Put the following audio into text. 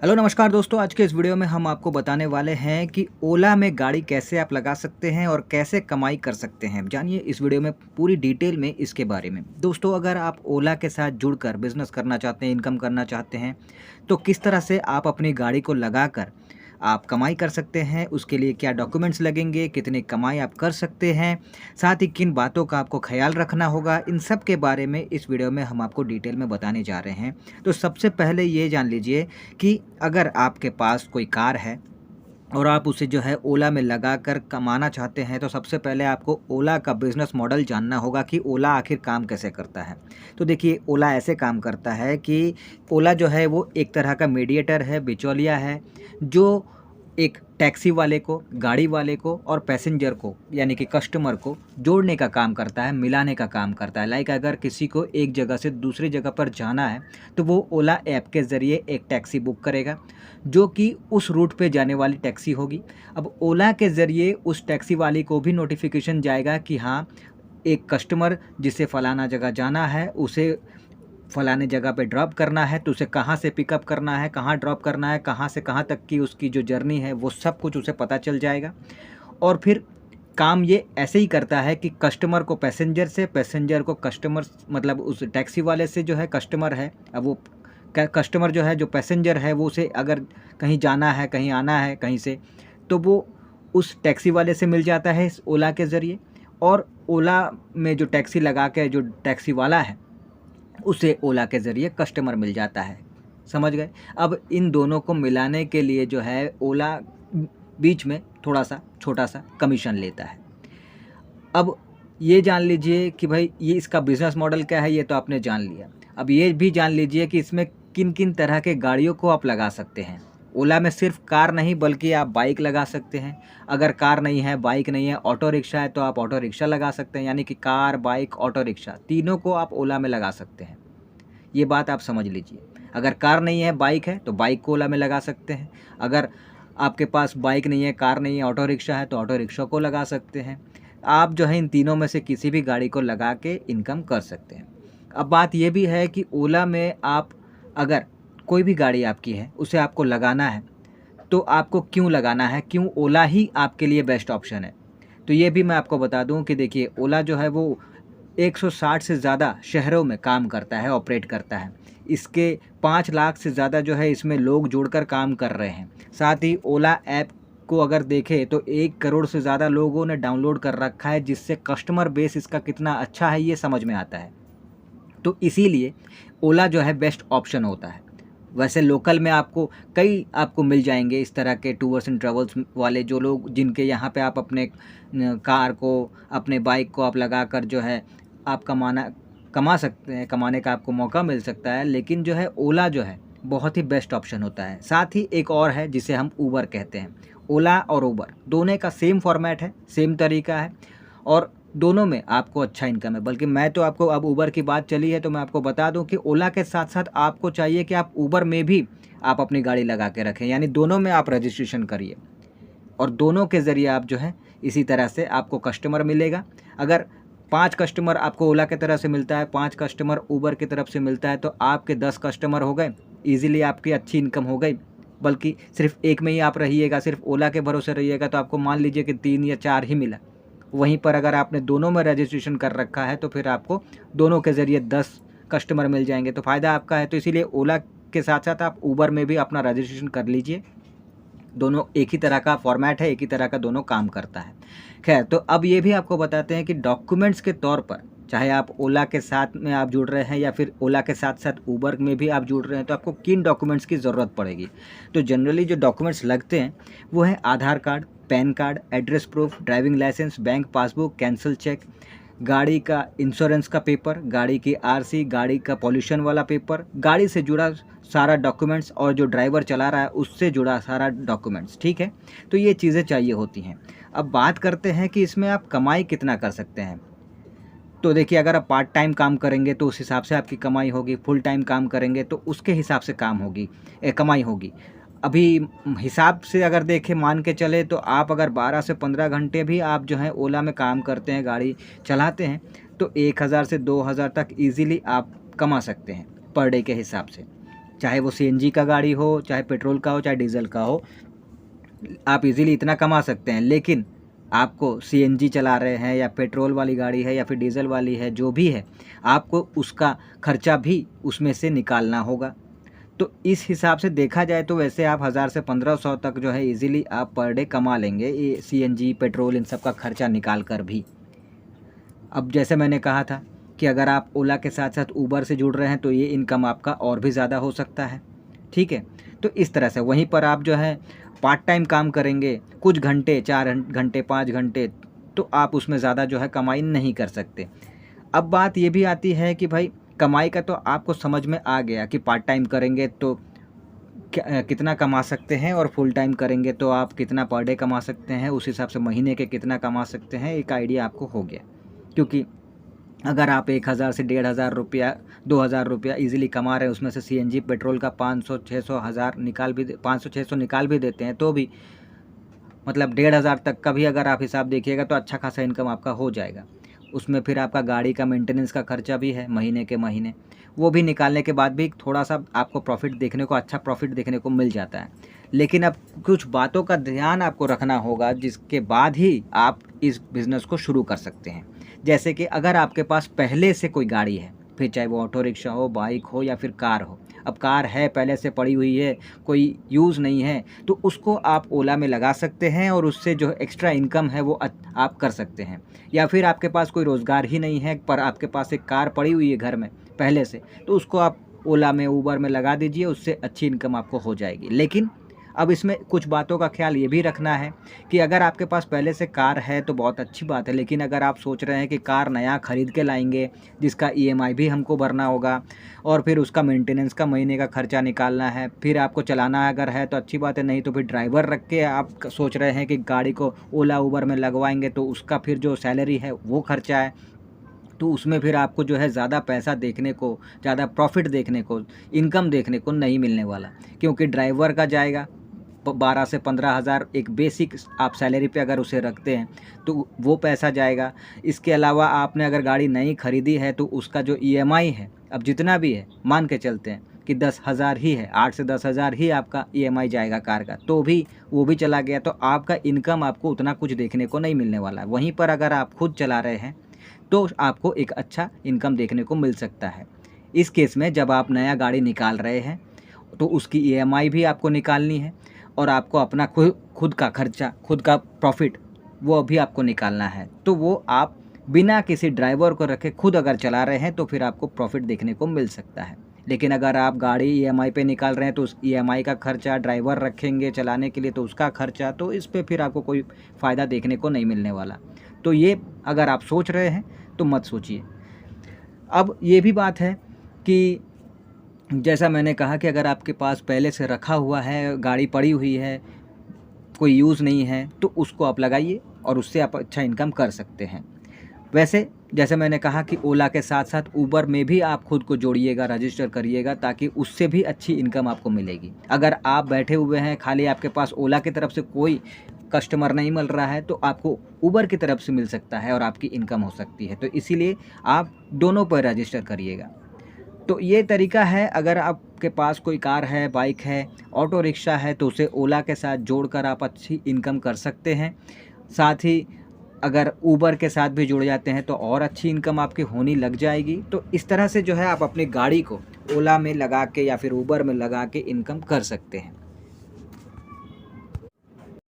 Hello नमस्कार दोस्तों, आज के इस वीडियो में हम आपको बताने वाले हैं कि ओला में गाड़ी कैसे आप लगा सकते हैं और कैसे कमाई कर सकते हैं। जानिए इस वीडियो में पूरी डिटेल में इसके बारे में। दोस्तों, अगर आप ओला के साथ जुड़कर बिजनेस करना चाहते हैं, इनकम करना चाहते हैं, तो किस तरह से आप अपनी गाड़ी को लगाकर आप कमाई कर सकते हैं, उसके लिए क्या डॉक्यूमेंट्स लगेंगे, कितनी कमाई आप कर सकते हैं, साथ ही किन बातों का आपको ख्याल रखना होगा, इन सब के बारे में इस वीडियो में हम आपको डिटेल में बताने जा रहे हैं। तो सबसे पहले ये जान लीजिए कि अगर आपके पास कोई कार है और आप उसे जो है ओला में लगाकर कमाना चाहते हैं, तो सबसे पहले आपको ओला का बिज़नेस मॉडल जानना होगा कि ओला आखिर काम कैसे करता है। तो देखिए, ओला ऐसे काम करता है कि ओला जो है वो एक तरह का मीडिएटर है, बिचौलिया है, जो एक टैक्सी वाले को, गाड़ी वाले को और पैसेंजर को यानी कि कस्टमर को जोड़ने का काम करता है, मिलाने का काम करता है। लाइक अगर किसी को एक जगह से दूसरी जगह पर जाना है, तो वो ओला ऐप के ज़रिए एक टैक्सी बुक करेगा, जो कि उस रूट पे जाने वाली टैक्सी होगी। अब ओला के ज़रिए उस टैक्सी वाले को भी नोटिफिकेशन जाएगा कि हाँ, एक कस्टमर जिसे फ़लाना जगह जाना है, उसे फ़लाने जगह पे ड्रॉप करना है, तो उसे कहाँ से पिकअप करना है, कहाँ ड्रॉप करना है, कहाँ से कहाँ तक की उसकी जो जर्नी है, वो सब कुछ उसे पता चल जाएगा। और फिर काम ये ऐसे ही करता है कि कस्टमर को पैसेंजर से, पैसेंजर को कस्टमर, मतलब उस टैक्सी वाले से जो है कस्टमर है, अब वो कस्टमर जो है, जो पैसेंजर है, वो उसे अगर कहीं जाना है, कहीं आना है कहीं से, तो वो उस टैक्सी वाले से मिल जाता है इस ओला के ज़रिए। और ओला में जो टैक्सी लगा के जो टैक्सी वाला है, उसे ओला के ज़रिए कस्टमर मिल जाता है। समझ गए? अब इन दोनों को मिलाने के लिए जो है ओला बीच में थोड़ा-सा छोटा-सा कमीशन लेता है। अब ये जान लीजिए कि भाई ये इसका बिज़नेस मॉडल क्या है, ये तो आपने जान लिया। अब ये भी जान लीजिए कि इसमें किन-किन तरह के गाड़ियों को आप लगा सकते हैं। ओला में सिर्फ़ कार नहीं, बल्कि आप बाइक लगा सकते हैं। अगर कार नहीं है, बाइक नहीं है, ऑटो रिक्शा है, तो आप ऑटो रिक्शा लगा सकते हैं। यानी कि कार, बाइक, ऑटो रिक्शा तीनों को आप ओला में लगा सकते हैं। ये बात आप समझ लीजिए। अगर कार नहीं है, बाइक है, तो बाइक को ओला में लगा सकते हैं। अगर आपके पास बाइक नहीं है, कार नहीं है, ऑटो रिक्शा है, तो ऑटो रिक्शा को लगा सकते हैं। आप जो है इन तीनों में से किसी भी गाड़ी को लगा के इनकम कर सकते हैं। अब बात ये भी है कि ओला में आप अगर कोई भी गाड़ी आपकी है, उसे आपको लगाना है, तो आपको क्यों लगाना है, क्यों ओला ही आपके लिए बेस्ट ऑप्शन है। तो ये भी मैं आपको बता दूँ कि देखिए, ओला जो है वो 160 से ज़्यादा शहरों में काम करता है, ऑपरेट करता है। इसके 5 लाख से ज़्यादा जो है इसमें लोग जुड़कर काम कर रहे हैं। साथ ही ओला ऐप को अगर देखें तो 1 करोड़ से ज़्यादा लोगों ने डाउनलोड कर रखा है, जिससे कस्टमर बेस इसका कितना अच्छा है ये समझ में आता है। तो इसीलिए ओला जो है बेस्ट ऑप्शन होता है। वैसे लोकल में आपको कई आपको मिल जाएँगे इस तरह के टूर्स एंड ट्रैवल्स वाले, जो लोग जिनके यहाँ पे आप अपने कार को, अपने बाइक को आप लगाकर जो है आप कमा सकते हैं, कमाने का आपको मौका मिल सकता है। लेकिन जो है ओला जो है बहुत ही बेस्ट ऑप्शन होता है। साथ ही एक और है जिसे हम उबर कहते हैं। ओला और उबर दोनों का सेम फॉर्मेट है, सेम तरीका है और दोनों में आपको अच्छा इनकम है। बल्कि मैं तो आपको, अब उबर की बात चली है तो मैं आपको बता दूं कि ओला के साथ-साथ आपको चाहिए कि आप उबर में भी आप अपनी गाड़ी लगा के रखें। यानी दोनों में आप रजिस्ट्रेशन करिए और दोनों के ज़रिए आप जो है इसी तरह से आपको कस्टमर मिलेगा। अगर 5 कस्टमर आपको ओला की तरफ से मिलता है, 5 कस्टमर उबर की तरफ से मिलता है, तो आपके 10 कस्टमर हो गए। ईज़िली आपकी अच्छी इनकम हो गई। बल्कि सिर्फ़ एक में ही आप रहिएगा, सिर्फ़ ओला के भरोसे रहिएगा, तो आपको मान लीजिए कि 3 या 4 ही मिला। वहीं पर अगर आपने दोनों में रजिस्ट्रेशन कर रखा है, तो फिर आपको दोनों के ज़रिए 10 कस्टमर मिल जाएँगे, तो फ़ायदा आपका है। तो इसीलिए ओला के साथ-साथ आप उबर में भी अपना रजिस्ट्रेशन कर लीजिए। दोनों एक ही तरह का फॉर्मेट है, एक ही तरह का दोनों काम करता है। ख़ैर, तो अब ये भी आपको बताते हैं कि डॉक्यूमेंट्स के तौर पर, चाहे आप ओला के साथ में आप जुड़ रहे हैं या फिर ओला के साथ-साथ उबर में भी आप जुड़ रहे हैं, तो आपको किन डॉक्यूमेंट्स की ज़रूरत पड़ेगी। तो जनरली जो डॉक्यूमेंट्स लगते हैं वो है Aadhaar card, PAN card, address proof, driving licence, bank passbook, cancel cheque, गाड़ी का इंश्योरेंस का पेपर, गाड़ी की आरसी, गाड़ी का पॉल्यूशन वाला पेपर, गाड़ी से जुड़ा सारा डॉक्यूमेंट्स और जो ड्राइवर चला रहा है उससे जुड़ा सारा डॉक्यूमेंट्स, ठीक है? तो ये चीज़ें चाहिए होती हैं। अब बात करते हैं कि इसमें आप कमाई कितना कर सकते हैं। तो देखिए, अगर आप पार्ट टाइम काम करेंगे तो उस हिसाब से आपकी कमाई होगी, फुल टाइम काम करेंगे तो उसके हिसाब से कमाई होगी। अभी हिसाब से अगर देखें, मान के चले, तो आप अगर 12 से 15 घंटे भी आप जो है ओला में काम करते हैं, गाड़ी चलाते हैं, तो 1000 से 2000 तक ईज़िली आप कमा सकते हैं पर डे के हिसाब से। चाहे वो सीएनजी का गाड़ी हो, चाहे पेट्रोल का हो, चाहे डीजल का हो, आप इजीली इतना कमा सकते हैं। लेकिन आपको सीएनजी चला रहे हैं या पेट्रोल वाली गाड़ी है या फिर डीजल वाली है, जो भी है, आपको उसका खर्चा भी उसमें से निकालना होगा। तो इस हिसाब से देखा जाए तो वैसे आप 1000 से 1500 तक जो है इजीली आप पर डे कमा लेंगे, ये सीएनजी, पेट्रोल, इन सब का खर्चा निकाल कर भी। अब जैसे मैंने कहा था कि अगर आप ओला के साथ साथ ऊबर से जुड़ रहे हैं तो ये इनकम आपका और भी ज़्यादा हो सकता है, ठीक है। तो इस तरह से वहीं पर आप जो है पार्ट टाइम काम करेंगे कुछ घंटे, 4 घंटे, 5 घंटे, तो आप उसमें ज़्यादा जो है कमाई नहीं कर सकते। अब बात ये भी आती है कि भाई कमाई का तो आपको समझ में आ गया कि पार्ट टाइम करेंगे तो कितना कमा सकते हैं और फुल टाइम करेंगे तो आप कितना पर डे कमा सकते हैं, उस हिसाब से महीने के कितना कमा सकते हैं, एक आइडिया आपको हो गया। क्योंकि अगर आप 1000 से 1500 रुपया, 2000 रुपया ईज़िली कमा रहे हैं, उसमें से सीएनजी पेट्रोल का 500, 600, 1000 निकाल भी 500-600 निकाल भी देते हैं, तो भी मतलब 1500 तक का भी अगर आप हिसाब देखिएगा तो अच्छा खासा इनकम आपका हो जाएगा। उसमें फिर आपका गाड़ी का मेंटेनेंस का खर्चा भी है महीने के महीने, वो भी निकालने के बाद भी थोड़ा सा आपको प्रॉफिट देखने को, अच्छा प्रॉफिट देखने को मिल जाता है। लेकिन अब कुछ बातों का ध्यान आपको रखना होगा जिसके बाद ही आप इस बिज़नेस को शुरू कर सकते हैं। जैसे कि अगर आपके पास पहले से कोई गाड़ी है, फिर चाहे वो ऑटो रिक्शा हो, बाइक हो या फिर कार हो। अब कार है, पहले से पड़ी हुई है, कोई यूज़ नहीं है, तो उसको आप ओला में लगा सकते हैं और उससे जो एक्स्ट्रा इनकम है वो आप कर सकते हैं। या फिर आपके पास कोई रोज़गार ही नहीं है पर आपके पास एक कार पड़ी हुई है घर में पहले से, तो उसको आप ओला में, उबर में लगा दीजिए, उससे अच्छी इनकम आपको हो जाएगी। लेकिन अब इसमें कुछ बातों का ख्याल ये भी रखना है कि अगर आपके पास पहले से कार है तो बहुत अच्छी बात है, लेकिन अगर आप सोच रहे हैं कि कार नया ख़रीद के लाएंगे जिसका ईएमआई भी हमको भरना होगा और फिर उसका मेंटेनेंस का महीने का खर्चा निकालना है, फिर आपको चलाना अगर है तो अच्छी बात है, नहीं तो फिर ड्राइवर रख के आप सोच रहे हैं कि गाड़ी को ओला उबर में लगवाएंगे तो उसका फिर जो सैलरी है वो खर्चा है, तो उसमें फिर आपको जो है ज़्यादा पैसा देखने को, ज़्यादा प्रॉफिट देखने को, इनकम देखने को नहीं मिलने वाला। क्योंकि ड्राइवर का जाएगा 12 से 15,000 एक बेसिक आप सैलरी पे अगर उसे रखते हैं तो वो पैसा जाएगा। इसके अलावा आपने अगर गाड़ी नई खरीदी है तो उसका जो ईएमआई है, अब जितना भी है मान के चलते हैं कि 10,000 ही है, 8 से 10,000 ही आपका ईएमआई जाएगा कार का, तो भी वो भी चला गया, तो आपका इनकम आपको उतना कुछ देखने को नहीं मिलने वाला है। वहीं पर अगर आप खुद चला रहे हैं तो आपको एक अच्छा इनकम देखने को मिल सकता है। इस केस में जब आप नया गाड़ी निकाल रहे हैं तो उसकी ईएमआई भी आपको निकालनी है और आपको अपना खुद का खर्चा, खुद का प्रॉफिट वो भी आपको निकालना है। तो वो आप बिना किसी ड्राइवर को रखे खुद अगर चला रहे हैं तो फिर आपको प्रॉफिट देखने को मिल सकता है। लेकिन अगर आप गाड़ी ईएमआई पे निकाल रहे हैं तो उस ईएमआई का खर्चा, ड्राइवर रखेंगे चलाने के लिए तो उसका खर्चा, तो इस पे फिर आपको कोई फ़ायदा देखने को नहीं मिलने वाला। तो ये अगर आप सोच रहे हैं तो मत सोचिए। अब ये भी बात है कि जैसा मैंने कहा कि अगर आपके पास पहले से रखा हुआ है, गाड़ी पड़ी हुई है, कोई यूज़ नहीं है, तो उसको आप लगाइए और उससे आप अच्छा इनकम कर सकते हैं। वैसे जैसे मैंने कहा कि ओला के साथ साथ ऊबर में भी आप खुद को जोड़िएगा, रजिस्टर करिएगा, ताकि उससे भी अच्छी इनकम आपको मिलेगी। अगर आप बैठे हुए हैं, खाली आपके पास ओला की तरफ से कोई कस्टमर नहीं मिल रहा है तो आपको ऊबर की तरफ से मिल सकता है और आपकी इनकम हो सकती है। तो इसीलिए आप दोनों पर रजिस्टर करिएगा। तो ये तरीका है। अगर आपके पास कोई कार है, बाइक है, ऑटो रिक्शा है तो उसे ओला के साथ जोड़कर आप अच्छी इनकम कर सकते हैं। साथ ही अगर ऊबर के साथ भी जुड़ जाते हैं तो और अच्छी इनकम आपकी होनी लग जाएगी। तो इस तरह से जो है आप अपनी गाड़ी को ओला में लगा के या फिर ऊबर में लगा के इनकम कर सकते हैं।